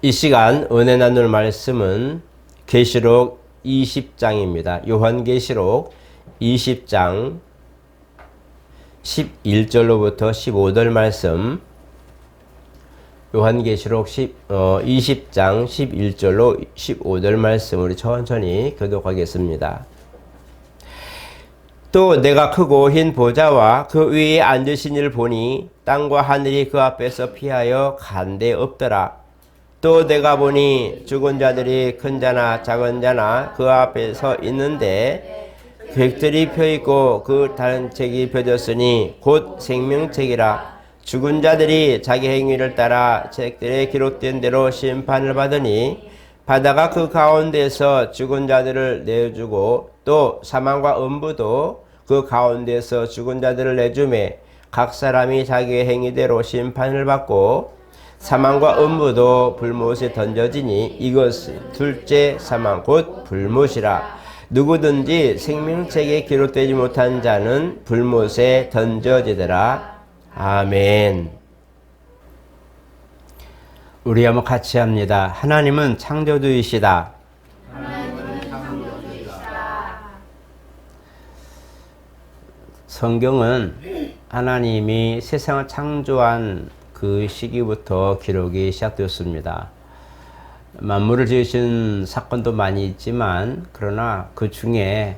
이 시간 은혜 나눌 말씀은 계시록 20장입니다. 요한계시록 20장 11절로부터 15절 말씀, 요한계시록 20장 11절로 15절 말씀 우리 천천히 교독하겠습니다. 또 내가 크고 흰 보좌와 그 위에 앉으신 이를 보니 땅과 하늘이 그 앞에서 피하여 간 데 없더라. 또 내가 보니 죽은 자들이 큰 자나 작은 자나 그 앞에 서 있는데 객들이 펴있고 그 다른 책이 펴졌으니 곧 생명책이라. 죽은 자들이 자기 행위를 따라 책들에 기록된 대로 심판을 받으니 바다가 그 가운데서 죽은 자들을 내주고 또 사망과 음부도 그 가운데서 죽은 자들을 내주매 각 사람이 자기의 행위대로 심판을 받고 사망과 음부도 불못에 던져지니 이것은 둘째 사망 곧 불못이라. 누구든지 생명책에 기록되지 못한 자는 불못에 던져지더라. 아멘. 우리 한번 같이 합니다. 하나님은 창조주이시다. 성경은 하나님이 세상을 창조한 그 시기부터 기록이 시작되었습니다. 만물을 지으신 사건도 많이 있지만 그러나 그 중에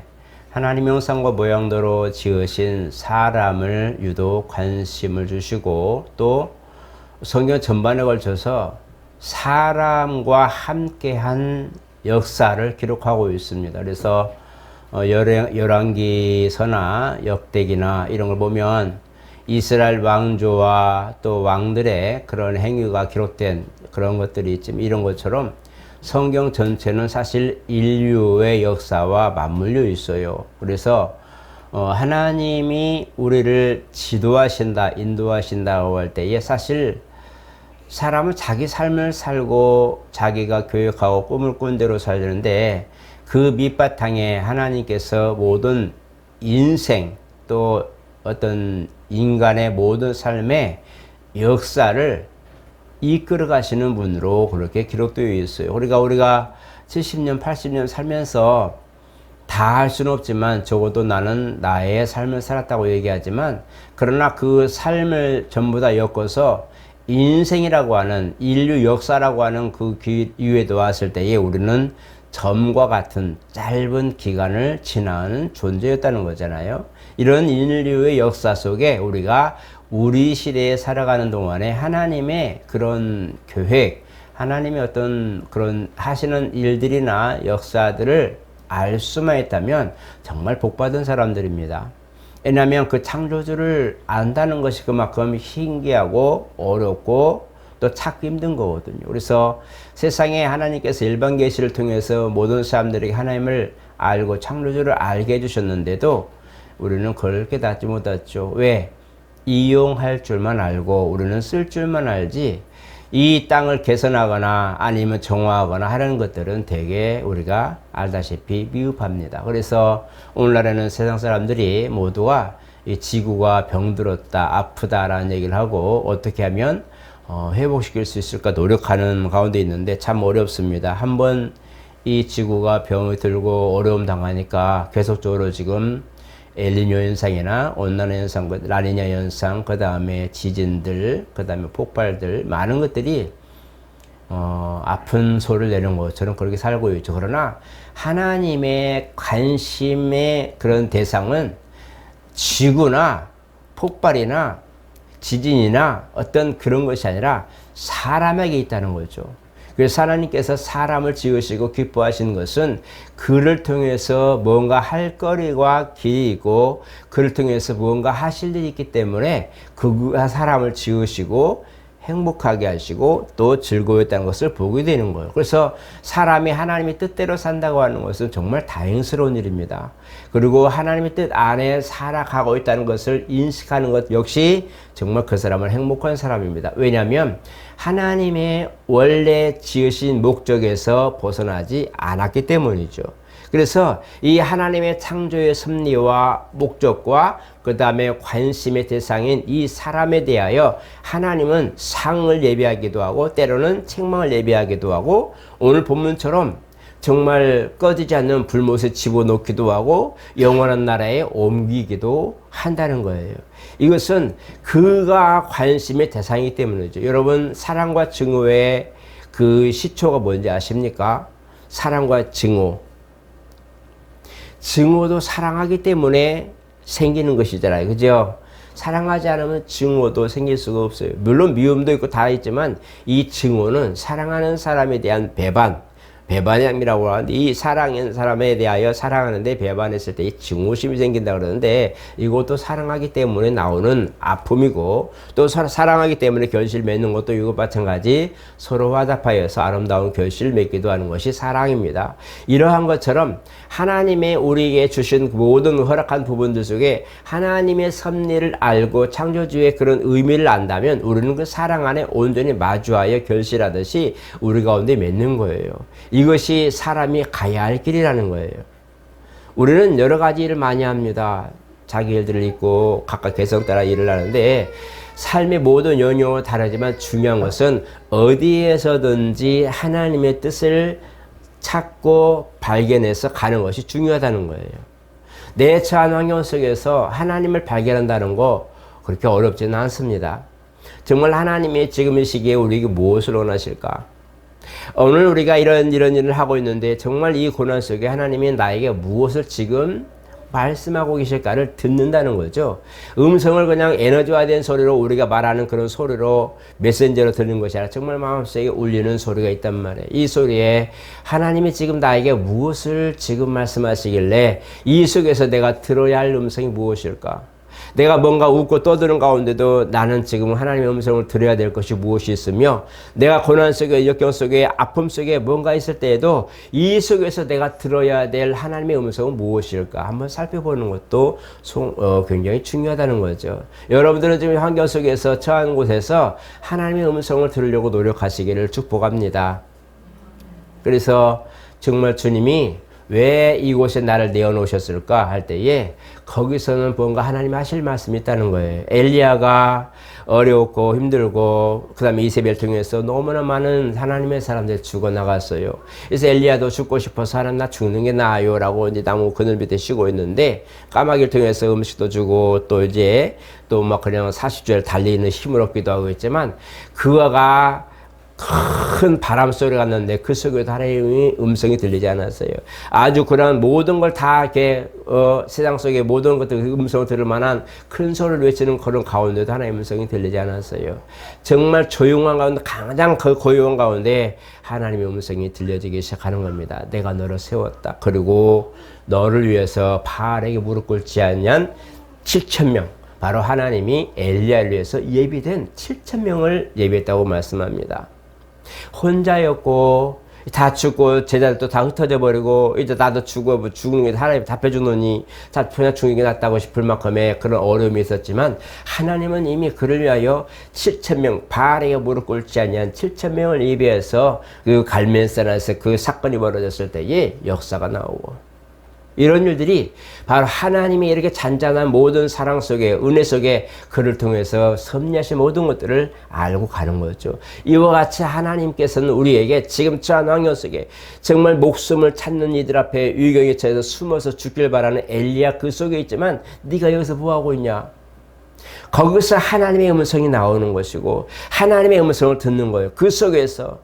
하나님의 형상과 모양대로 지으신 사람을 유독 관심을 주시고 또 성경 전반에 걸쳐서 사람과 함께한 역사를 기록하고 있습니다. 그래서 열왕기서나 역대기나 이런 걸 보면 이스라엘 왕조와 또 왕들의 그런 행위가 기록된 그런 것들이 있지만 이런 것처럼 성경 전체는 사실 인류의 역사와 맞물려 있어요. 그래서 하나님이 우리를 지도하신다, 인도하신다고 할 때에 사실 사람은 자기 삶을 살고 자기가 교육하고 꿈을 꾼 대로 살는데 그 밑바탕에 하나님께서 모든 인생 또 어떤 인간의 모든 삶의 역사를 이끌어 가시는 분으로 그렇게 기록되어 있어요. 우리가 70년, 80년 살면서 다 할 수는 없지만 적어도 나는 나의 삶을 살았다고 얘기하지만 그러나 그 삶을 전부 다 엮어서 인생이라고 하는 인류 역사라고 하는 그 기회에 왔을 때에 우리는 점과 같은 짧은 기간을 지나는 존재였다는 거잖아요. 이런 인류의 역사 속에 우리가 우리 시대에 살아가는 동안에 하나님의 그런 계획, 하나님의 어떤 그런 하시는 일들이나 역사들을 알 수만 있다면 정말 복받은 사람들입니다. 왜냐하면 그 창조주를 안다는 것이 그만큼 신기하고 어렵고 또 찾기 힘든 거거든요. 그래서 세상에 하나님께서 일반 계시를 통해서 모든 사람들에게 하나님을 알고 창조주를 알게 해주셨는데도 우리는 그걸 깨닫지 못했죠. 왜? 이용할 줄만 알고 우리는 쓸 줄만 알지 이 땅을 개선하거나 아니면 정화하거나 하려는 것들은 되게 우리가 알다시피 미흡합니다. 그래서 오늘날에는 세상 사람들이 모두가 이 지구가 병들었다, 아프다라는 얘기를 하고 어떻게 하면 회복시킬 수 있을까 노력하는 가운데 있는데 참 어렵습니다. 한번 이 지구가 병이 들고 어려움 당하니까 계속적으로 지금 엘니뇨 현상이나 온난화 현상, 라니냐 현상, 그 다음에 지진들, 그 다음에 폭발들 많은 것들이 아픈 소리를 내는 것처럼 그렇게 살고 있죠. 그러나 하나님의 관심의 그런 대상은 지구나 폭발이나 지진이나 어떤 그런 것이 아니라 사람에게 있다는 거죠. 그래서 하나님께서 사람을 지으시고 기뻐하시는 것은 그를 통해서 뭔가 할 거리가 길이 있고 그를 통해서 뭔가 하실 일이 있기 때문에 그 사람을 지으시고 행복하게 하시고 또 즐거웠다는 것을 보게 되는 거예요. 그래서 사람이 하나님의 뜻대로 산다고 하는 것은 정말 다행스러운 일입니다. 그리고 하나님의 뜻 안에 살아가고 있다는 것을 인식하는 것 역시 정말 그 사람은 행복한 사람입니다. 왜냐하면 하나님의 원래 지으신 목적에서 벗어나지 않았기 때문이죠. 그래서 이 하나님의 창조의 섭리와 목적과 그 다음에 관심의 대상인 이 사람에 대하여 하나님은 상을 예비하기도 하고 때로는 책망을 예비하기도 하고 오늘 본문처럼 정말 꺼지지 않는 불못에 집어넣기도 하고 영원한 나라에 옮기기도 한다는 거예요. 이것은 그가 관심의 대상이기 때문이죠. 여러분 사랑과 증오의 그 시초가 뭔지 아십니까? 사랑과 증오. 증오도 사랑하기 때문에 생기는 것이잖아요. 그죠? 사랑하지 않으면 증오도 생길 수가 없어요. 물론 미움도 있고 다 있지만 이 증오는 사랑하는 사람에 대한 배반이라고 하는데 이 사랑하는 사람에 대하여 사랑하는데 배반했을 때 이 증오심이 생긴다 그러는데 이것도 사랑하기 때문에 나오는 아픔이고 또 사랑하기 때문에 결실 맺는 것도 이것 마찬가지 서로 화답하여서 아름다운 결실을 맺기도 하는 것이 사랑입니다. 이러한 것처럼 하나님의 우리에게 주신 모든 허락한 부분들 속에 하나님의 섭리를 알고 창조주의 그런 의미를 안다면 우리는 그 사랑 안에 온전히 마주하여 결실하듯이 우리 가운데 맺는 거예요. 이것이 사람이 가야 할 길이라는 거예요. 우리는 여러 가지 일을 많이 합니다. 자기 일들을 있고 각각 개성 따라 일을 하는데 삶의 모든 영역은 다르지만 중요한 것은 어디에서든지 하나님의 뜻을 찾고 발견해서 가는 것이 중요하다는 거예요. 내 처한 환경 속에서 하나님을 발견한다는 거 그렇게 어렵지는 않습니다. 정말 하나님이 지금 이 시기에 우리에게 무엇을 원하실까? 오늘 우리가 이런 일을 하고 있는데 정말 이 고난 속에 하나님이 나에게 무엇을 지금 말씀하고 계실까를 듣는다는 거죠. 음성을 그냥 에너지화된 소리로 우리가 말하는 그런 소리로 메신저로 듣는 것이 아니라 정말 마음속에 울리는 소리가 있단 말이에요. 이 소리에 하나님이 지금 나에게 무엇을 지금 말씀하시길래 이 속에서 내가 들어야 할 음성이 무엇일까? 내가 뭔가 웃고 떠드는 가운데도 나는 지금 하나님의 음성을 들어야 될 것이 무엇이 있으며 내가 고난 속에 역경 속에 아픔 속에 뭔가 있을 때에도 이 속에서 내가 들어야 될 하나님의 음성은 무엇일까 한번 살펴보는 것도 굉장히 중요하다는 거죠. 여러분들은 지금 환경 속에서 처한 곳에서 하나님의 음성을 들으려고 노력하시기를 축복합니다. 그래서 정말 주님이 왜 이곳에 나를 내어놓으셨을까 할 때에 거기서는 뭔가 하나님이 하실 말씀이 있다는 거예요. 엘리야가 어려웠고 힘들고 그 다음에 이세벨 통해서 너무나 많은 하나님의 사람들이 죽어나갔어요. 그래서 엘리야도 죽고 싶어서 하나님 나 죽는 게 나아요 라고 이제 나무 그늘 밑에 쉬고 있는데 까마귀를 통해서 음식도 주고 또 이제 또 막 그냥 40주를 달리는 힘을 얻기도 하고 있지만 그가 큰 바람 소리가 났는데 그 속에도 하나님의 음성이 들리지 않았어요. 아주 그런 모든 걸 다 이렇게 세상 속의 모든 것들 음성을 들을 만한 큰 소리를 외치는 그런 가운데도 하나님의 음성이 들리지 않았어요. 정말 조용한 가운데 가장 고요한 가운데 하나님의 음성이 들려지기 시작하는 겁니다. 내가 너를 세웠다. 그리고 너를 위해서 바알에게 무릎 꿇지 않는 7,000명 바로 하나님이 엘리야를 위해서 예비된 7,000명을 예비했다고 말씀합니다. 혼자였고 다 죽고 제자들도 다 흩어져 버리고 이제 나도 죽는 게 하나님 답해주노니 그냥 죽는 게 낫다고 싶을 만큼의 그런 어려움이 있었지만 하나님은 이미 그를 위하여 7,000명 바알에게 무릎 꿇지 아니한 7,000명을 예비해서 그 갈멜산에서 그 사건이 벌어졌을 때에 역사가 나오고 이런 일들이 바로 하나님이 이렇게 잔잔한 모든 사랑 속에 은혜 속에 그를 통해서 섭리하신 모든 것들을 알고 가는 거죠. 이와 같이 하나님께서는 우리에게 지금 처한 환경 속에 정말 목숨을 찾는 이들 앞에 위경에 처해서 숨어서 죽길 바라는 엘리야 그 속에 있지만 네가 여기서 뭐하고 있냐? 거기서 하나님의 음성이 나오는 것이고 하나님의 음성을 듣는 거예요. 그 속에서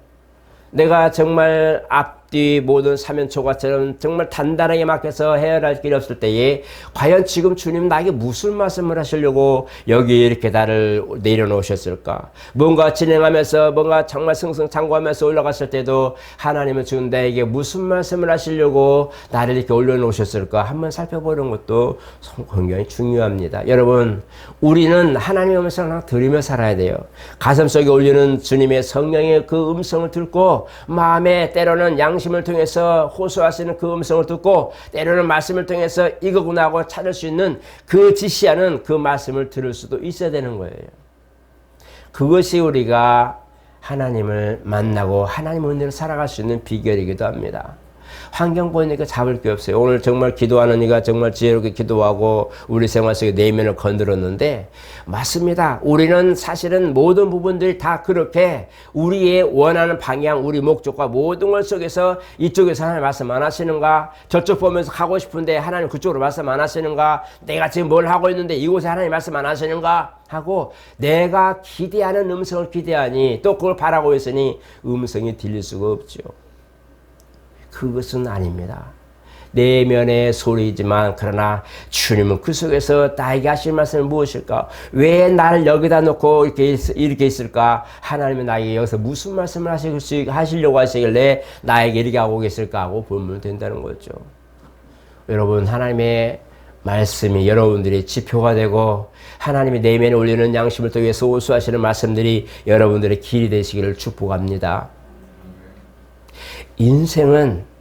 내가 정말 앞뒤 모든 사면초가처럼 정말 단단하게 막혀서 헤어날 길이 없을 때에 과연 지금 주님 나에게 무슨 말씀을 하시려고 여기 이렇게 나를 내려놓으셨을까? 뭔가 진행하면서 뭔가 정말 승승장구하면서 올라갔을 때도 하나님은 지금 나에게 무슨 말씀을 하시려고 나를 이렇게 올려놓으셨을까? 한번 살펴보는 것도 굉장히 중요합니다. 여러분 우리는 하나님의 음성을 들으며 살아야 돼요. 가슴속에 울리는 주님의 성령의 그 음성을 듣고 마음에 때로는 양심을 통해서 호소하시는 그 음성을 듣고 때로는 말씀을 통해서 이거구나 하고 찾을 수 있는 그 지시하는 그 말씀을 들을 수도 있어야 되는 거예요. 그것이 우리가 하나님을 만나고 하나님의 은혜로 살아갈 수 있는 비결이기도 합니다. 환경 보니까 잡을 게 없어요. 오늘 정말 기도하는 이가 정말 지혜롭게 기도하고 우리 생활 속에 내면을 건드렸는데 맞습니다. 우리는 사실은 모든 부분들이 다 그렇게 우리의 원하는 방향, 우리 목적과 모든 것 속에서 이쪽에서 하나님 말씀 안 하시는가? 저쪽 보면서 가고 싶은데 하나님 그쪽으로 말씀 안 하시는가? 내가 지금 뭘 하고 있는데 이곳에 하나님 말씀 안 하시는가? 하고 내가 기대하는 음성을 기대하니 또 그걸 바라고 있으니 음성이 들릴 수가 없죠. 그것은 아닙니다. 내면의 소리이지만 그러나 주님은 그 속에서 나에게 하실 말씀은 무엇일까? 왜 나를 여기다 놓고 이렇게 있을까? 하나님은 나에게 여기서 무슨 말씀을 하시려고 하시길래 나에게 이렇게 하고 계실까 하고 보면 된다는 거죠. 여러분, 하나님의 말씀이 여러분들의 지표가 되고 하나님이 내면에 올리는 양심을 통해서 호소하시는 말씀들이 여러분들의 길이 되시기를 축복합니다. 인생은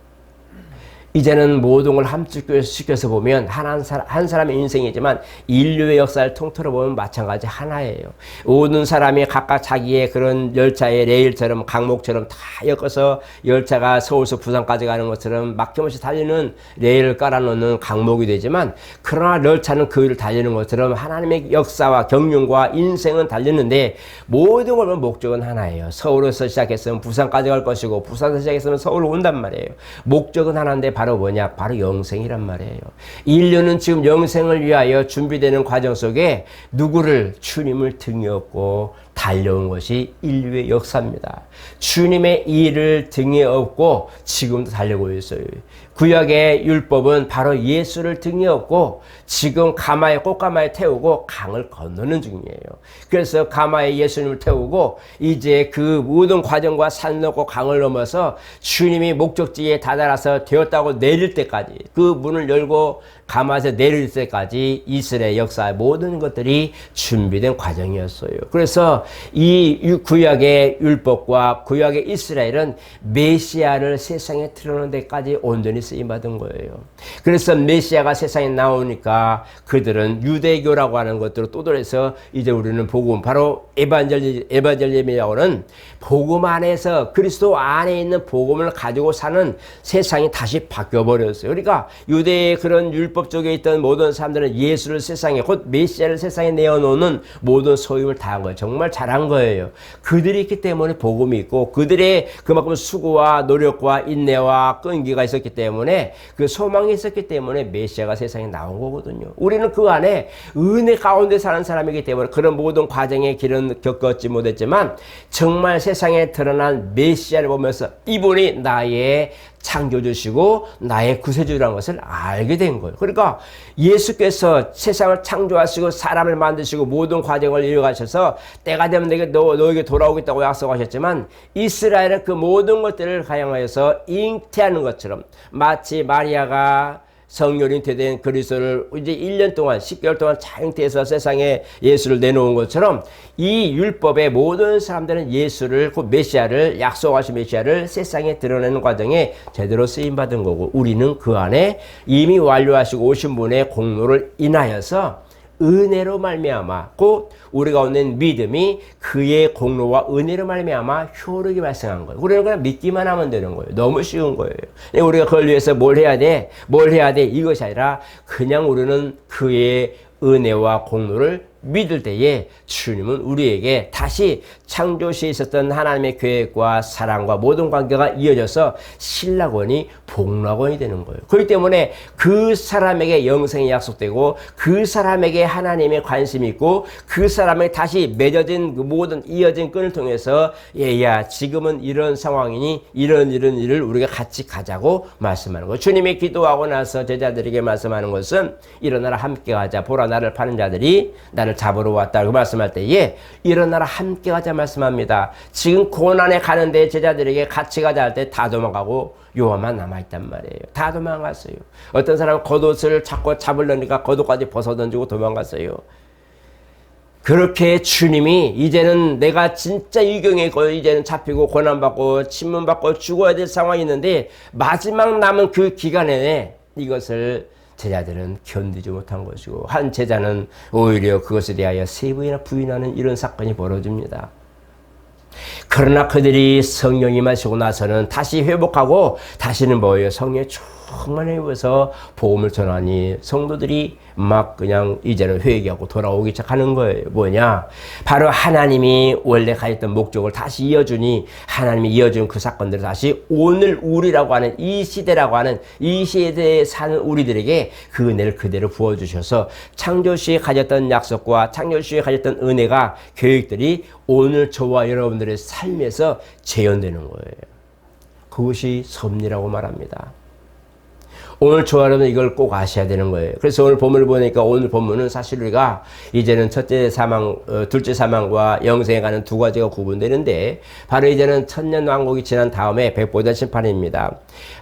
이제는 모든 걸 함축시켜서 보면 한 사람의 인생이지만 인류의 역사를 통틀어 보면 마찬가지 하나예요. 모든 사람이 각각 자기의 그런 열차의 레일처럼 강목처럼 다 엮어서 열차가 서울에서 부산까지 가는 것처럼 막힘없이 달리는 레일을 깔아놓는 강목이 되지만 그러나 열차는 그 위를 달리는 것처럼 하나님의 역사와 경륜과 인생은 달리는데 모든 걸 보면 목적은 하나예요. 서울에서 시작했으면 부산까지 갈 것이고 부산에서 시작했으면 서울로 온단 말이에요. 목적은 하나인데 바로 뭐냐? 바로 영생이란 말이에요. 인류는 지금 영생을 위하여 준비되는 과정 속에 누구를? 주님을 등에 업고 달려온 것이 인류의 역사입니다. 주님의 일을 등에 업고 지금도 달려고 있어요. 구약의 율법은 바로 예수를 등에 업고 지금 꽃가마에 태우고 강을 건너는 중이에요. 그래서 가마에 예수님을 태우고 이제 그 모든 과정과 산 넘고 강을 넘어서 주님이 목적지에 다다라서 되었다고 내릴 때까지 그 문을 열고 가마에서 내릴 때까지 이스라엘 역사의 모든 것들이 준비된 과정이었어요. 그래서 이 구약의 율법과 구약의 이스라엘은 메시아를 세상에 드러내는 데까지 온전히 쓰임받은 거예요. 그래서 메시아가 세상에 나오니까 그들은 유대교라고 하는 것들을 또들어서 이제 우리는 복음, 바로 에반젤리즘이라고는 복음 안에서 그리스도 안에 있는 복음을 가지고 사는 세상이 다시 바뀌어버렸어요. 그러니까 유대의 그런 율법 쪽에 있던 모든 사람들은 예수를 세상에, 곧 메시아를 세상에 내어놓는 모든 소임을 다한 거예요. 정말 잘한 거예요. 그들이 있기 때문에 복음이 있고 그들의 그만큼 수고와 노력과 인내와 끈기가 있었기 때문에 그 소망이 있었기 때문에 메시아가 세상에 나온 거거든요. 우리는 그 안에 은혜 가운데 사는 사람이기 때문에 그런 모든 과정의 길은 겪었지 못했지만 정말 세상에 드러난 메시아를 보면서 이분이 나의 창조주시고 나의 구세주라는 것을 알게 된 거예요. 그러니까 예수께서 세상을 창조하시고 사람을 만드시고 모든 과정을 이어가셔서 때가 되면 너에게 돌아오겠다고 약속하셨지만 이스라엘은 그 모든 것들을 가양하여서 잉태하는 것처럼 마치 마리아가 성령이 된 그리스도를 이제 1년 동안 10개월 동안 잘 잉태해서 세상에 예수를 내놓은 것처럼 이 율법의 모든 사람들은 예수를, 그 메시아를, 약속하신 메시아를 세상에 드러내는 과정에 제대로 쓰임받은 거고 우리는 그 안에 이미 완료하시고 오신 분의 공로를 인하여서 은혜로 말미암아 곧 우리가 얻는 믿음이 그의 공로와 은혜로 말미암아 효력이 발생한 거예요. 우리는 그냥 믿기만 하면 되는 거예요. 너무 쉬운 거예요. 우리가 그걸 위해서 뭘 해야 돼? 이것이 아니라 그냥 우리는 그의 은혜와 공로를 믿을 때에 주님은 우리에게 다시 창조시에 있었던 하나님의 계획과 사랑과 모든 관계가 이어져서 신락원이 복락원이 되는 거예요. 그렇기 때문에 그 사람에게 영생이 약속되고 그 사람에게 하나님의 관심이 있고 그 사람에게 다시 맺어진 그 모든 이어진 끈을 통해서 얘야 지금은 이런 상황이니 이런 일을 우리가 같이 가자고 말씀하는 거예요. 주님이 기도하고 나서 제자들에게 말씀하는 것은 일어나라 함께 가자. 보라 나를 파는 자들이 나를 잡으러 왔다. 그 말씀할 때에 일어나라 함께 가자 말씀합니다. 지금 고난에 가는데 제자들에게 같이 가자 할 때 다 도망가고 요한만 남아있단 말이에요. 다 도망갔어요. 어떤 사람은 겉옷을 자꾸 잡으려니까 겉옷까지 벗어던지고 도망갔어요. 그렇게 주님이 이제는 내가 진짜 이경에 이제는 잡히고 고난받고 침문받고 죽어야 될 상황이 있는데 마지막 남은 그 기간 내에 이것을 제자들은 견디지 못한 것이고 한 제자는 오히려 그것에 대하여 세 번이나 부인하는 이런 사건이 벌어집니다. 그러나 그들이 성령이 마시고 나서는 다시 회복하고 다시는 뭐예요? 성령에 충만해 입어서 복음을 전하니 성도들이 막 그냥 이제는 회개하고 돌아오기 시작하는 거예요. 뭐냐? 바로 하나님이 원래 가졌던 목적을 다시 이어주니 하나님이 이어준 그 사건들을 다시 오늘 우리라고 하는 이 시대라고 하는 이 시대에 사는 우리들에게 그 은혜를 그대로 부어주셔서 창조시에 가졌던 약속과 창조시에 가졌던 은혜가 계획들이 오늘 저와 여러분들의 삶에서 재현되는 거예요. 그것이 섭리라고 말합니다. 오늘 저와 여러분 이걸 꼭 아셔야 되는 거예요. 그래서 오늘 본문을 보니까 오늘 본문은 사실 우리가 이제는 첫째 사망, 둘째 사망과 영생에 가는 두 가지가 구분되는데 바로 이제는 천년 왕국이 지난 다음에 백보자 심판입니다.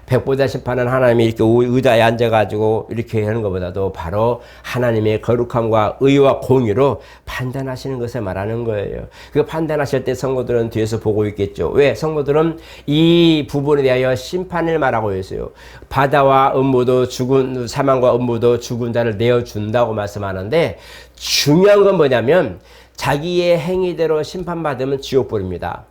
백보자 심판은 하나님이 이렇게 의자에 앉아가지고 이렇게 하는 것보다도 바로 하나님의 거룩함과 의와 공의로 판단하시는 것을 말하는 거예요. 그 판단하실 때 성도들은 뒤에서 보고 있겠죠. 왜? 성도들은 이 부분에 대하여 심판을 말하고 있어요. 바다와 음모도 죽은 사망과 음모도 죽은 자를 내어준다고 말씀하는데 중요한 건 뭐냐면 자기의 행위대로 심판받으면 지옥불입니다.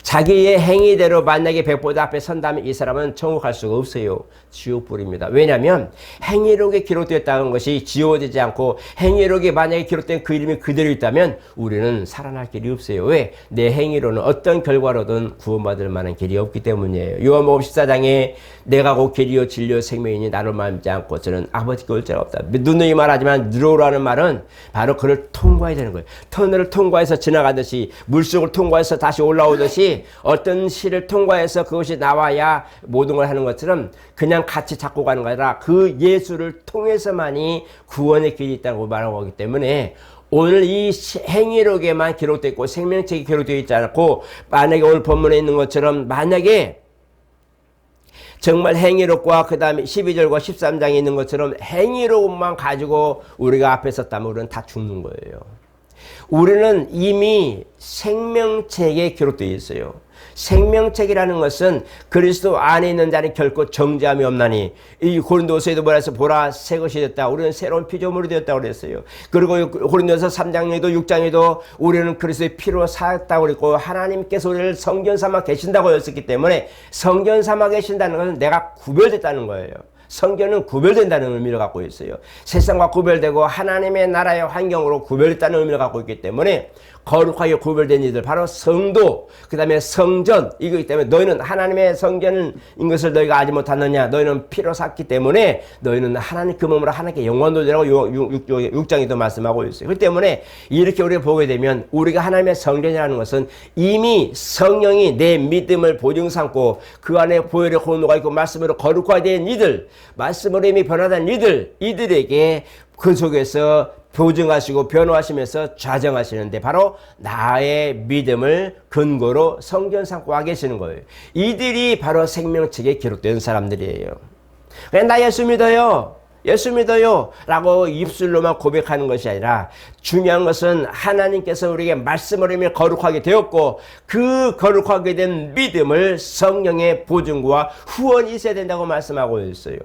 자기의 행위대로 만약에 백보자 앞에 선다면 이 사람은 천국 갈 수가 없어요. 지옥불입니다. 왜냐하면 행위록에 기록되었다는 것이 지워지지 않고 행위록에 만약에 기록된 그 이름이 그대로 있다면 우리는 살아날 길이 없어요. 왜? 내 행위로는 어떤 결과로든 구원받을 만한 길이 없기 때문이에요. 요한복음 14장에 내가 곧 길이요 진리요 생명이니 나를 말지 않고 저는 아버지께 올 자가 없다. 누누이 말하지만 누로라는 말은 바로 그를 통과해야 되는 거예요. 터널을 통과해서 지나가듯이 물속을 통과해서 다시 올라오듯이 어떤 시를 통과해서 그것이 나와야 모든 걸 하는 것처럼 그냥 같이 잡고 가는 거 아니라 그 예수를 통해서만이 구원의 길이 있다고 말하고 하기 때문에 오늘 이 행위록에만 기록되어 있고 생명책이 기록되어 있지 않고 만약에 오늘 본문에 있는 것처럼 만약에 정말 행위록과 그 다음에 12절과 13장에 있는 것처럼 행위록만 가지고 우리가 앞에 섰다면 우리는 다 죽는 거예요. 우리는 이미 생명책에 기록되어 있어요. 생명책이라는 것은 그리스도 안에 있는 자는 결코 정죄함이 없나니 이 고린도서에도 뭐라 해서 보라 새 것이 됐다. 우리는 새로운 피조물이 되었다고 그랬어요. 그리고 고린도서 3장에도 6장에도 우리는 그리스도의 피로 살았다고 그랬고 하나님께서 우리를 성전 삼아 계신다고 했었기 때문에 성전 삼아 계신다는 것은 내가 구별됐다는 거예요. 성전은 구별된다는 의미를 갖고 있어요. 세상과 구별되고 하나님의 나라의 환경으로 구별됐다는 의미를 갖고 있기 때문에 거룩하게 구별된 이들 바로 성도 그 다음에 성전 이거기 때문에 너희는 하나님의 성전인 것을 너희가 알지 못하느냐. 너희는 피로 샀기 때문에 너희는 하나님 그 몸으로 하나님께 영원도 되라고 6장에도 말씀하고 있어요. 그렇기 때문에 이렇게 우리가 보게 되면 우리가 하나님의 성전이라는 것은 이미 성령이 내 믿음을 보증 삼고 그 안에 보혈의 공로가 있고 말씀으로 거룩화된 이들 말씀으로 이미 변화된 이들에게 그 속에서 보증하시고 변호하시면서 좌정하시는데 바로 나의 믿음을 근거로 성전 삼고 와 계시는 거예요. 이들이 바로 생명책에 기록된 사람들이에요. 그냥 나 예수 믿어요. 예수 믿어요 라고 입술로만 고백하는 것이 아니라 중요한 것은 하나님께서 우리에게 말씀을 이미 거룩하게 되었고 그 거룩하게 된 믿음을 성령의 보증과 후원이 있어야 된다고 말씀하고 있어요.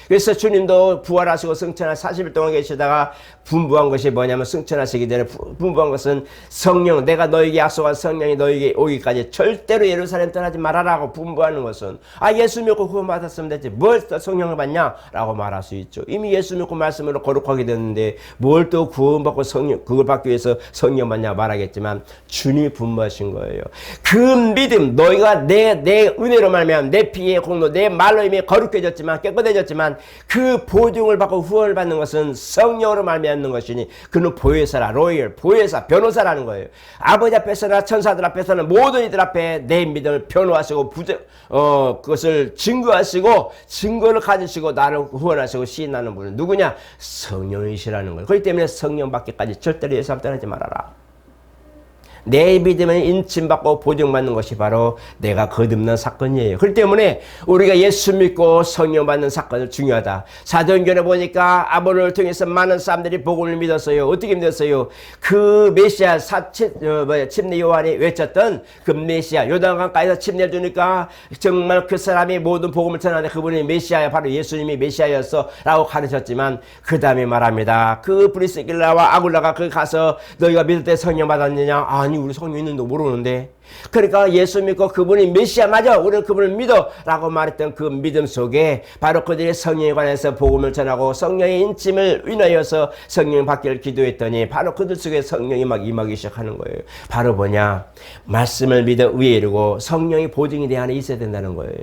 그래서 주님도 부활하시고 승천하 40일 동안 계시다가 분부한 것이 뭐냐면 승천하시기 전에 분부한 것은 성령 내가 너에게 약속한 성령이 너에게 오기까지 절대로 예루살렘 떠나지 말아라고 분부하는 것은 예수 믿고 구원 받았으면 됐지 뭘 또 성령을 받냐 라고 말할 수 있죠. 이미 예수 믿고 말씀으로 거룩하게 됐는데 뭘 또 구원받고 성령 그걸 받기 위해서 성령 받냐 말하겠지만 주님이 분부하신 거예요. 그 믿음 너희가 내 은혜로 말미암아 내 피의 공로 내 말로 이미 거룩해졌지만 깨끗해졌지만 그 보증을 받고 후원을 받는 것은 성령으로 말미암는 것이니 그는 보혜사라 로열 보혜사 변호사라는 거예요. 아버지 앞에서나 천사들 앞에서는 모든 이들 앞에 내 믿음을 변호하시고 그것을 증거하시고 증거를 가지시고 나를 후원하시고 시인하는 분은 누구냐? 성령이시라는 거예요. 그렇기 때문에 성령 받기까지 절대로 예수 앞 떠나지 말아라. 내 믿음을 인침받고 보증받는 것이 바로 내가 거듭난 사건이에요. 그렇기 때문에 우리가 예수 믿고 성령 받는 사건은 중요하다. 사도행전에 보니까 아브라함을 통해서 많은 사람들이 복음을 믿었어요. 어떻게 믿었어요? 그 메시아 침례 요한이 외쳤던 그 메시아 요단강가에서 침례를 주니까 정말 그 사람이 모든 복음을 전하는데 그분이 메시아야 바로 예수님이 메시아였어 라고 가르쳤지만 그 다음에 말합니다. 그 브리스길라와 아굴라가 거기 가서 너희가 믿을 때 성령 받았느냐? 아니 아니 우리 성령 있는도 모르는데. 그러니까 예수 믿고 그분이 메시아 맞아, 우리는 그분을 믿어 라고 말했던 그 믿음 속에 바로 그들의 성령에 관해서 복음을 전하고 성령의 인침을 인하여서 성령 받기를 기도했더니 바로 그들 속에 성령이 막 임하기 시작하는 거예요. 바로 뭐냐, 말씀을 믿어 의에 이르고 성령의 보증이 내 안에 있어야 된다는 거예요.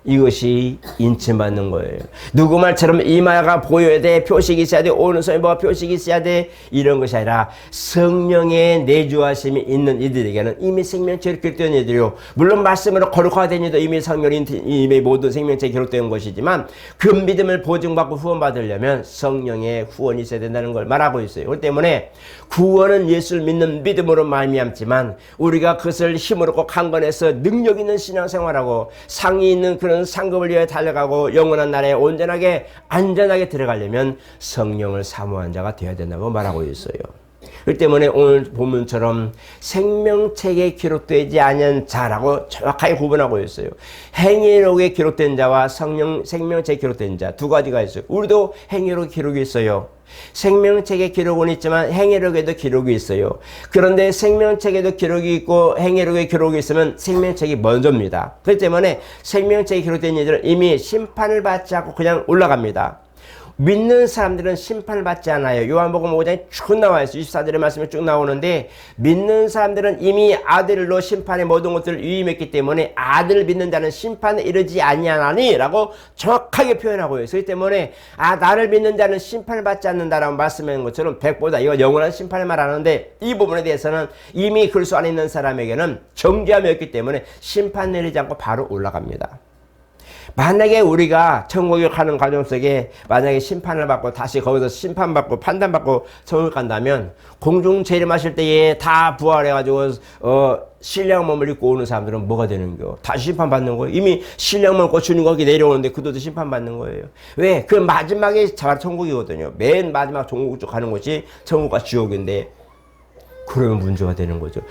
이것이 인침받는 거예요. 누구 말처럼 이마가 보여야 돼, 표식이 있어야 돼, 오른손에 뭐가 표식이 있어야 돼, 이런 것이 아니라 성령의 내주하심이 있는 이들에게는 이미 생명체로 기록된 이들이요, 물론 말씀으로 거룩화된 이도 이미 성령인 이미 모든 생명체에 기록된 것이지만 그 믿음을 보증받고 후원받으려면 성령의 후원이 있어야 된다는 걸 말하고 있어요. 그렇기 때문에 구원은 예수를 믿는 믿음으로 말미암지만 우리가 그것을 힘으로 꼭 강건해서 능력 있는 신앙생활하고 상이 있는 그런 상급을 위해 달려가고 영원한 나라에 온전하게 안전하게 들어가려면 성령을 사모한 자가 되어야 된다고 말하고 있어요. 그렇기 때문에 오늘 본문처럼 생명책에 기록되지 않은 자라고 정확하게 구분하고 있어요. 행위록에 기록된 자와 생명책에 기록된 자 두 가지가 있어요. 우리도 행위록 기록이 있어요. 생명책에 기록은 있지만 행위록에도 기록이 있어요. 그런데 생명책에도 기록이 있고 행위록에 기록이 있으면 생명책이 먼저입니다. 그렇기 때문에 생명책에 기록된 이들은 이미 심판을 받지 않고 그냥 올라갑니다. 믿는 사람들은 심판을 받지 않아요. 요한복음 5장에 쭉 나와 있어요. 24절의 말씀이 쭉 나오는데 믿는 사람들은 이미 아들로 심판의 모든 것들을 위임했기 때문에 아들을 믿는 자는 심판에 이르지 아니하나니 라고 정확하게 표현하고 있어요. 그렇기 때문에 나를 믿는 자는 심판을 받지 않는다라고 말씀하는 것처럼 백보다 이거 영원한 심판을 말하는데 이 부분에 대해서는 이미 그리스도 안에 있는 사람에게는 정죄함이었기 때문에 심판 내리지 않고 바로 올라갑니다. 만약에 우리가 천국에 가는 과정 속에 만약에 심판을 받고 다시 거기서 심판받고 판단받고 천국 간다면 공중 재림하실 때에 다 부활해가지고 신령 몸을 입고 오는 사람들은 뭐가 되는겨? 다시 심판받는 거예요. 이미 신령 몸 입고 주님 거기 내려오는데 그들도 심판받는 거예요. 왜? 그 마지막에 천국이거든요. 맨 마지막 종국 쪽 가는 곳이 천국과 지옥인데 그러면 문제가 되는 거죠.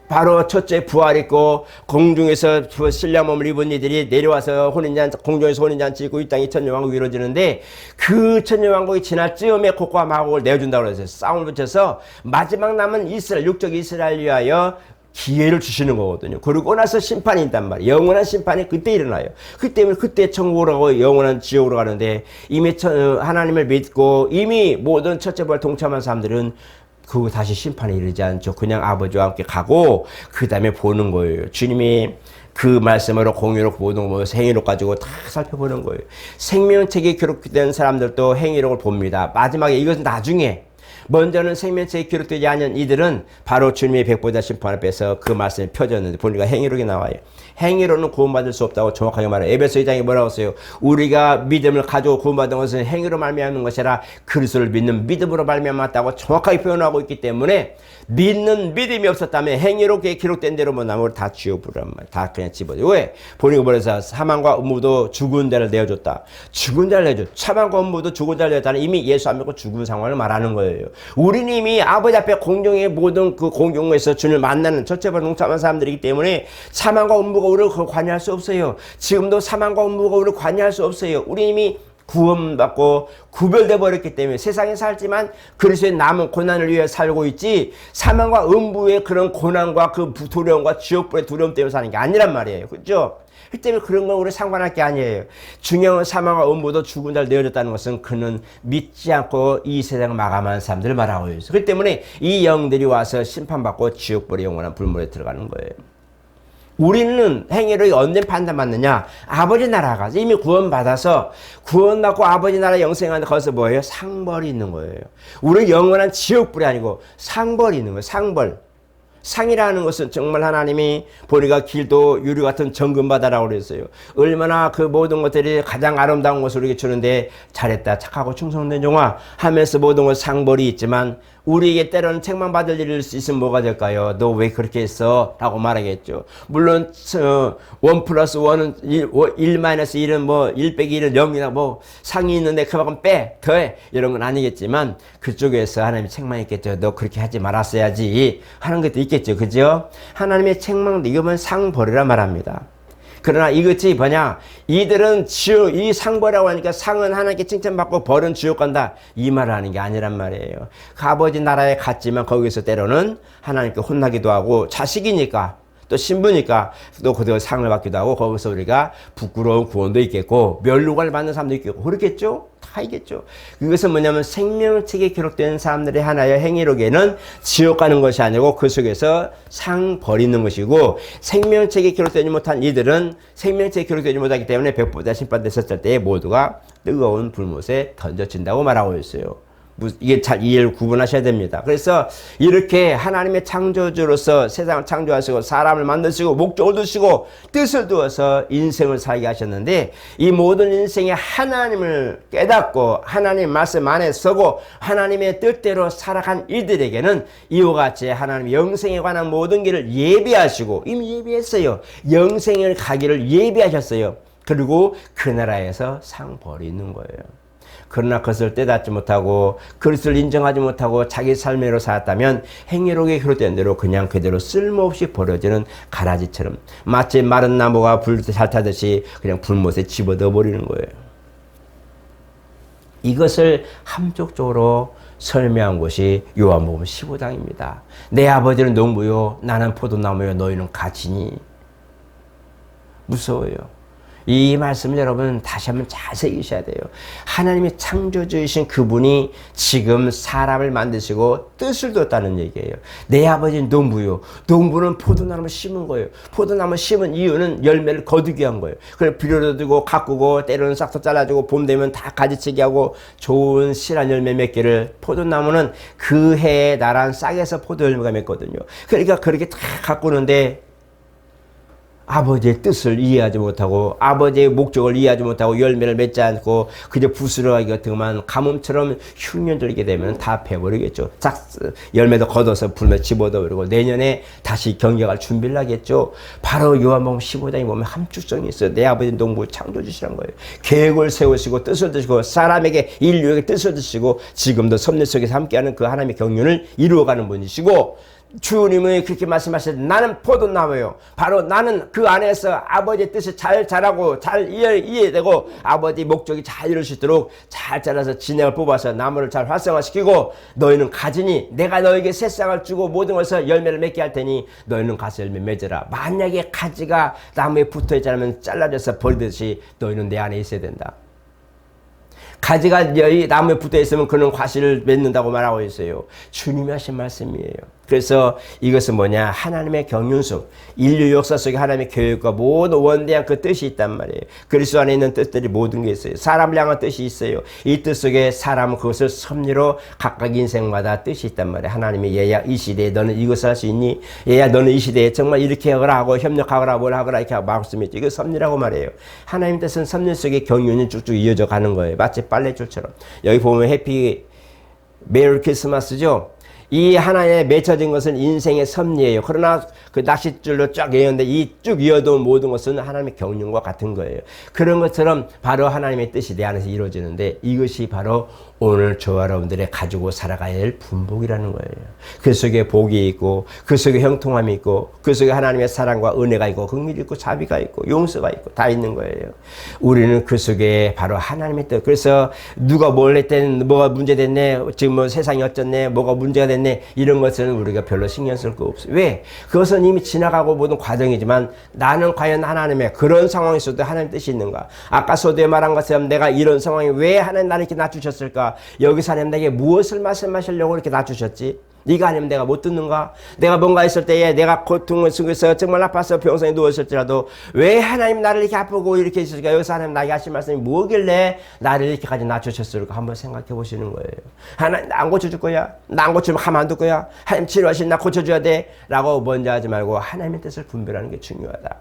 바로 첫째 부활 있고 공중에서 신령 몸을 입은 이들이 내려와서 공중에서 혼인잔치 있고 이 땅이 천년왕국이 이루어지는데 그 천년왕국이 지날 즈음에 곡과 마곡을 내어준다고 그랬어요. 싸움을 붙여서 마지막 남은 이스라엘, 육적 이스라엘 위하여 기회를 주시는 거거든요. 그러고 나서 심판이 있단 말이에요. 영원한 심판이 그때 일어나요. 그때 천국으로 가고 영원한 지옥으로 가는데 이미 하나님을 믿고 이미 모든 첫째 부활 동참한 사람들은 그거 다시 심판에 이르지 않죠. 그냥 아버지와 함께 가고 그 다음에 보는 거예요. 주님이 그 말씀으로 공유록 모든 행위록 가지고 다 살펴보는 거예요. 생명책에 기록된 사람들도 행위록을 봅니다. 마지막에 이것은 나중에 먼저는 생명책에 기록되지 않은 이들은 바로 주님의 백보자 심판 앞에서 그 말씀이 펴졌는데 보니까 행위록이 나와요. 행위로는 구원받을 수 없다고 정확하게 말해요. 에베소 2장에 뭐라고 했어요? 우리가 믿음을 가지고 구원받은 것은 행위로 말미암는 것이 아니라 그리스도를 믿는 믿음으로 말미암았다고 정확하게 표현하고 있기 때문에 믿는 믿음이 없었다면 행위록에 기록된 대로 뭐 나무를 다 지워부란 말, 다 그냥 집어줘. 왜? 보니까 그래서 사망과 음부도 죽은 자를 내어줬다. 죽은 자를 내줘. 사망과 음부도 죽은 자를 내었다는 이미 예수 안 믿고 죽은 상황을 말하는 거예요. 우리는 이미 아버지 앞에 공중의 모든 그 공중에서 주님을 만나는 첫째 번 동참한 사람들이기 때문에 사망과 음부가 우리를 관여할 수 없어요. 지금도 사망과 음부가 우리를 관여할 수 없어요. 우리 이미 구원받고 구별돼 버렸기 때문에 세상에 살지만 그리스도의 남은 고난을 위해 살고 있지 사망과 음부의 그런 고난과 그 두려움과 지옥불의 두려움 때문에 사는 게 아니란 말이에요. 그렇죠? 그 때문에 그런 건 우리 상관할 게 아니에요. 중요한 사망과 음부도 죽은 자를 내어줬다는 것은 그는 믿지 않고 이 세상을 마감한 사람들을 말하고 있어요. 그렇기 때문에 이 영들이 와서 심판받고 지옥불의 영원한 불물에 들어가는 거예요. 우리는 행위를 언제 판단받느냐? 아버지 나라 가서 이미 구원받아서 구원받고 아버지 나라 영생하는데 거기서 뭐예요? 상벌이 있는 거예요. 우리는 영원한 지옥불이 아니고 상벌이 있는 거예요. 상벌. 상이라는 것은 정말 하나님이 보니까 길도 유리 같은 정금바다라고 그랬어요. 얼마나 그 모든 것들이 가장 아름다운 것을 우리에게 주는데 잘했다 착하고 충성된 종아 하면서 모든 것 상벌이 있지만 우리에게 때로는 책망받을 일일 수 있으면 뭐가 될까요? 너 왜 그렇게 했어? 라고 말하겠죠. 물론 1+1은 1-1은 뭐 1 빼기 1은 0이나 뭐 상이 있는데 그만큼 빼, 더해 이런 건 아니겠지만 그쪽에서 하나님이 책망했겠죠. 너 그렇게 하지 말았어야지 하는 것도 있겠죠. 그죠? 하나님의 책망도 이거면 상벌이라 말합니다. 그러나 이것이 뭐냐? 이들은 지옥, 이 상벌이라고 하니까 상은 하나님께 칭찬받고 벌은 지옥 간다. 이 말을 하는 게 아니란 말이에요. 그 아버지 나라에 갔지만 거기서 때로는 하나님께 혼나기도 하고 자식이니까 또 신부니까 또 그대로 상을 받기도 하고 거기서 우리가 부끄러운 구원도 있겠고 멸류관을 받는 사람도 있겠고 그렇겠죠? 다 있겠죠. 그것은 뭐냐면 생명책에 기록된 사람들의 하나의 행위로에는 지옥 가는 것이 아니고 그 속에서 상 버리는 것이고 생명책에 기록되지 못한 이들은 생명책에 기록되지 못하기 때문에 백보자 심판됐었을 때 모두가 뜨거운 불못에 던져진다고 말하고 있어요. 이게 잘 이해를 구분하셔야 됩니다. 그래서 이렇게 하나님의 창조주로서 세상을 창조하시고 사람을 만드시고 목적을 두시고 뜻을 두어서 인생을 살게 하셨는데 이 모든 인생에 하나님을 깨닫고 하나님 말씀 안에 서고 하나님의 뜻대로 살아간 이들에게는 이와 같이 하나님 영생에 관한 모든 길을 예비하시고 이미 예비했어요. 영생을 가기를 예비하셨어요. 그리고 그 나라에서 상 버리는 거예요. 그러나 그것을 깨닫지 못하고 그것을 인정하지 못하고 자기 삶으로 살았다면 행위록에 기록된 대로 그냥 그대로 쓸모없이 버려지는 가라지처럼 마치 마른 나무가 불 잘 타듯이 그냥 불못에 집어넣어 버리는 거예요. 이것을 함축적으로 설명한 것이 요한복음 15장입니다. 내 아버지는 농부요 나는 포도나무요 너희는 가지니. 무서워요. 이 말씀을 여러분 다시 한번 잘 새기셔야 돼요. 하나님의 창조주이신 그분이 지금 사람을 만드시고 뜻을 뒀다는 얘기예요. 내 아버지는 농부요. 농부는 포도나무를 심은 거예요. 포도나무 심은 이유는 열매를 거두기 위한 거예요. 그래서 비료도 두고 가꾸고 때로는 싹도 잘라주고 봄 되면 다 가지치기 하고 좋은 실한 열매 몇 개를 포도나무는 그 해에 나란 싹에서 포도 열매가 맺거든요. 그러니까 그렇게 다 가꾸는데 아버지의 뜻을 이해하지 못하고 아버지의 목적을 이해하지 못하고 열매를 맺지 않고 그저 부스러기 같은 것만 가뭄처럼 흉년 들게 되면 다 패버리겠죠. 열매도 걷어서 불에 집어넣어버리고 내년에 다시 경력할 준비를 하겠죠. 바로 요한복음 15장에 보면 함축성이 있어요. 내 아버지는 농부 창조주시란 거예요. 계획을 세우시고 뜻을 드시고 사람에게 인류에게 뜻을 드시고 지금도 섭리 속에서 함께하는 그 하나님의 경륜을 이루어가는 분이시고 주님이 그렇게 말씀하셨을 때 나는 포도나무예요. 바로 나는 그 안에서 아버지의 뜻을 잘 자라고 잘 이해되고 아버지 목적이 잘 이룰 수 있도록 잘 자라서 진액을 뽑아서 나무를 잘 활성화시키고 너희는 가지니 내가 너에게 새싹을 주고 모든 것을 열매를 맺게 할 테니 너희는 가서 열매 맺으라. 만약에 가지가 나무에 붙어있지 않으면 잘라져서 버리듯이 너희는 내 안에 있어야 된다. 가지가 이 나무에 붙어 있으면 그는 과실을 맺는다고 말하고 있어요. 주님이 하신 말씀이에요. 그래서 이것은 뭐냐? 하나님의 경륜 속, 인류 역사 속에 하나님의 계획과 모든 원대한 그 뜻이 있단 말이에요. 그리스도 안에 있는 뜻들이 모든 게 있어요. 사람을 향한 뜻이 있어요. 이 뜻 속에 사람은 그것을 섭리로 각각 인생마다 뜻이 있단 말이에요. 하나님이 얘야 이 시대에 너는 이것을 할 수 있니? 얘야 너는 이 시대에 정말 이렇게 하거라 하고 협력하거라 뭘 하거라 이렇게 하고 말씀이 있죠. 이거 섭리라고 말해요. 하나님 뜻은 섭리 속에 경륜이 쭉쭉 이어져 가는 거예요. 마치 빨래줄처럼. 여기 보면 해피 메리 크리스마스죠. 이 하나에 맺혀진 것은 인생의 섭리예요. 그러나 그 낚싯줄로 쫙 이었는데 이 쭉 이어둔 모든 것은 하나님의 경륜과 같은 거예요. 그런 것처럼 바로 하나님의 뜻이 내 안에서 이루어지는데 이것이 바로 오늘 저와 여러분들의 가지고 살아가야 할 분복이라는 거예요. 그 속에 복이 있고 그 속에 형통함이 있고 그 속에 하나님의 사랑과 은혜가 있고 긍휼이 있고 자비가 있고 용서가 있고 다 있는 거예요. 우리는 그 속에 바로 하나님의 뜻. 그래서 누가 뭘 했든 뭐가 문제됐네 지금 뭐 세상이 어쩌네 뭐가 문제가 됐네 이런 것은 우리가 별로 신경 쓸 거 없어요. 왜? 그것은 이미 지나가고 모든 과정이지만 나는 과연 하나님의 그런 상황에서도 하나님 뜻이 있는가? 아까 소도에 말한 것처럼 내가 이런 상황에 왜 하나님 나를 이렇게 낮추셨을까? 여기서 하나님 내게 무엇을 말씀하시려고 이렇게 낮추셨지? 네가 아니면 내가 못 듣는가? 내가 뭔가 있을 때에 내가 고통을 속에서 정말 아파서 병상에 누웠을지라도 왜 하나님 나를 이렇게 아프고 이렇게 있을까? 여기서 하나님 나에게 하신 말씀이 뭐길래 나를 이렇게까지 낮추셨을까? 한번 생각해 보시는 거예요. 하나님 나 안 고쳐줄 거야? 나 안 고치면 가만 안 둘 거야? 하나님 치료하신 나 고쳐줘야 돼? 라고 먼저 하지 말고 하나님의 뜻을 분별하는 게 중요하다.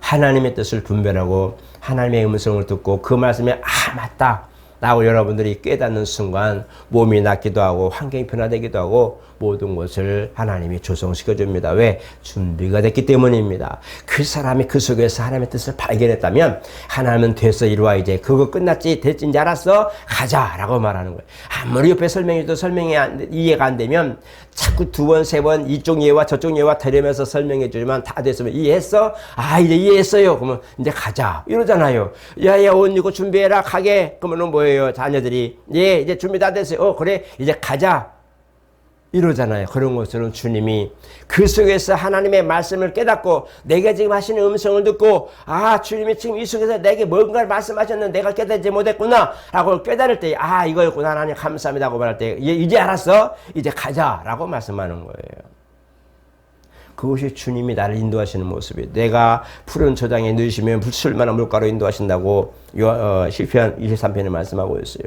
하나님의 뜻을 분별하고 하나님의 음성을 듣고 그 말씀에 맞다 라고 여러분들이 깨닫는 순간 몸이 낫기도 하고 환경이 변화되기도 하고 모든 것을 하나님이 조성시켜 줍니다. 왜? 준비가 됐기 때문입니다. 그 사람이 그 속에서 하나님의 뜻을 발견했다면 하나님은 됐어, 이리와, 이제 그거 끝났지, 됐지, 이제 알았어, 가자라고 말하는 거예요. 아무리 옆에 설명해도 이해가 안 되면 자꾸 두 번, 세 번 이쪽 예와 저쪽 예와 되려면서 설명해 주지만 다 됐으면 이해했어? 아, 이제 이해했어요. 그러면 이제 가자 이러잖아요. 야야, 옷 입고 준비해라, 가게. 그러면은 뭐예요? 자녀들이 예, 이제 준비 다 됐어요. 그래, 이제 가자 이러잖아요. 그런 것처럼 주님이 그 속에서 하나님의 말씀을 깨닫고 내가 지금 하시는 음성을 듣고, 아, 주님이 지금 이 속에서 내게 뭔가를 말씀하셨는데 내가 깨닫지 못했구나 라고 깨달을 때, 아, 이거였구나, 하나님 감사합니다 하고 말할 때, 이제 알았어, 이제 가자 라고 말씀하는 거예요. 그것이 주님이 나를 인도하시는 모습이에요. 내가 푸른 초장에 넣으시면 불출만한 물가로 인도하신다고 시편 23편에 말씀하고 있어요.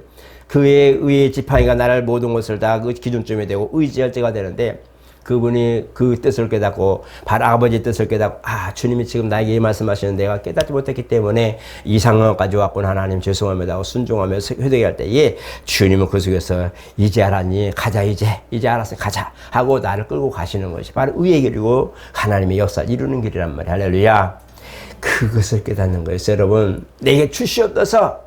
그의 의의 지팡이가 나를 모든 것을 다 그 기준점에 대고 의지할 때가 되는데, 그분이 그 뜻을 깨닫고 바로 아버지 뜻을 깨닫고, 아, 주님이 지금 나에게 이 말씀하시는데 내가 깨닫지 못했기 때문에 이 상황까지 왔구나, 하나님 죄송합니다 하고 순종하면서 회개할 때에 주님은 그 속에서 이제 알았니? 가자, 이제 알았어, 가자 하고 나를 끌고 가시는 것이 바로 의의 길이고 하나님의 역사를 이루는 길이란 말이에요. 할렐루야. 그것을 깨닫는 거예요. 여러분, 내게 주시옵소서,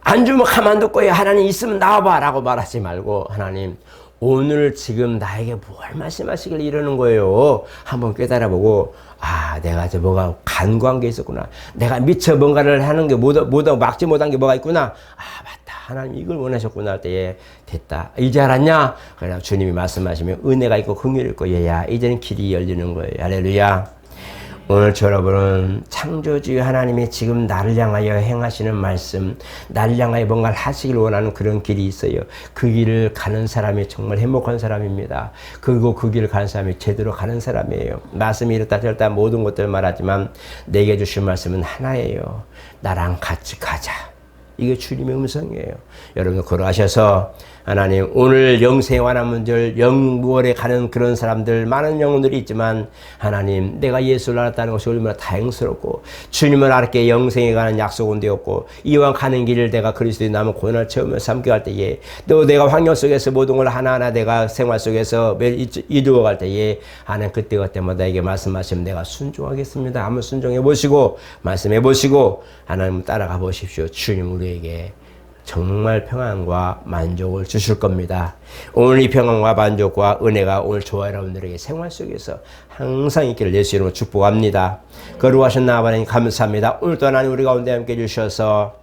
안 주면 가만둘 거예요, 하나님 있으면 나와봐 라고 말하지 말고, 하나님 오늘 지금 나에게 뭘 말씀하시길 이러는 거예요. 한번 깨달아보고, 아, 내가 저 뭐가 간과한 게 있었구나, 내가 미처 뭔가를 하는 게 막지 못한 게 뭐가 있구나, 아, 맞다, 하나님 이걸 원하셨구나 할 때에 됐다, 이제 알았냐? 그래서 주님이 말씀하시면 은혜가 있고 긍휼이 있고, 얘야 이제는 길이 열리는 거예요. 할렐루야. 오늘 여러분은 창조주의 하나님이 지금 나를 향하여 행하시는 말씀, 나를 향하여 뭔가를 하시길 원하는 그런 길이 있어요. 그 길을 가는 사람이 정말 행복한 사람입니다. 그리고 그 길을 가는 사람이 제대로 가는 사람이에요. 말씀이 이렇다 저렇다 모든 것들 말하지만 내게 주신 말씀은 하나예요. 나랑 같이 가자. 이게 주님의 음성이에요. 여러분 걸어가셔서 하나님, 오늘 영생에 관한 문제를 영무월에 가는 그런 사람들, 많은 영혼들이 있지만 하나님, 내가 예수를 알았다는 것이 얼마나 다행스럽고 주님을 알게 영생에 관한 약속은 되었고, 이왕 가는 길을 내가 그리스도의 남은 고난을 체험을 삼게 할 때에, 또 내가 환경 속에서 모든 걸 하나하나 내가 생활 속에서 이루어갈 때에 하나님 그때가 때마다 나에게 말씀하시면 내가 순종하겠습니다. 한번 순종해 보시고 말씀해 보시고 하나님 따라가 보십시오. 주님 우리에게 정말 평안과 만족을 주실 겁니다. 오늘 이 평안과 만족과 은혜가 오늘 저와 여러분들에게 생활 속에서 항상 있기를 예수 이름으로 축복합니다. 거룩하신 하나님 감사합니다. 오늘도 하나님 우리 가운데 함께 해주셔서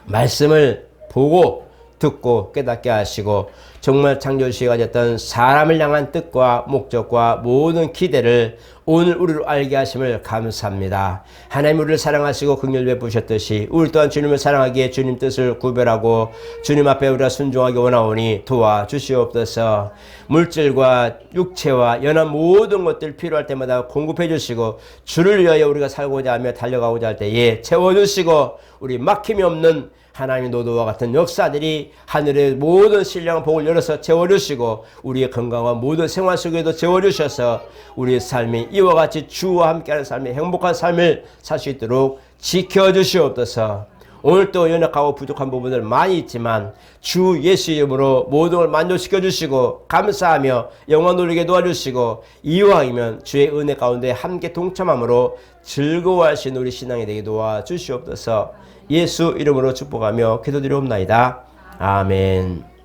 말씀을 보고 듣고 깨닫게 하시고 정말 창조주시가 가졌던 사람을 향한 뜻과 목적과 모든 기대를 오늘 우리로 알게 하심을 감사합니다. 하나님 우리를 사랑하시고 긍휼 베푸셨듯이 우리 또한 주님을 사랑하기에 주님 뜻을 구별하고 주님 앞에 우리가 순종하기 원하오니 도와주시옵소서. 물질과 육체와 연한 모든 것들 필요할 때마다 공급해 주시고 주를 위하여 우리가 살고자 하며 달려가고자 할 때에 채워주시고 우리 막힘이 없는 하나님의 노도와 같은 역사들이 하늘의 모든 신령한 복을 열어서 채워주시고 우리의 건강과 모든 생활 속에도 채워주셔서 우리의 삶이 이와 같이 주와 함께하는 삶의 행복한 삶을 살 수 있도록 지켜주시옵소서. 오늘 또 연약하고 부족한 부분들 많이 있지만 주 예수 이름으로 모든 걸 만족시켜 주시고 감사하며 영광 돌리게 도와주시고 이왕이면 주의 은혜 가운데 함께 동참함으로 즐거워하신 우리 신앙이 되게 도와주시옵소서. 예수 이름으로 축복하며 기도드리옵나이다. 아멘.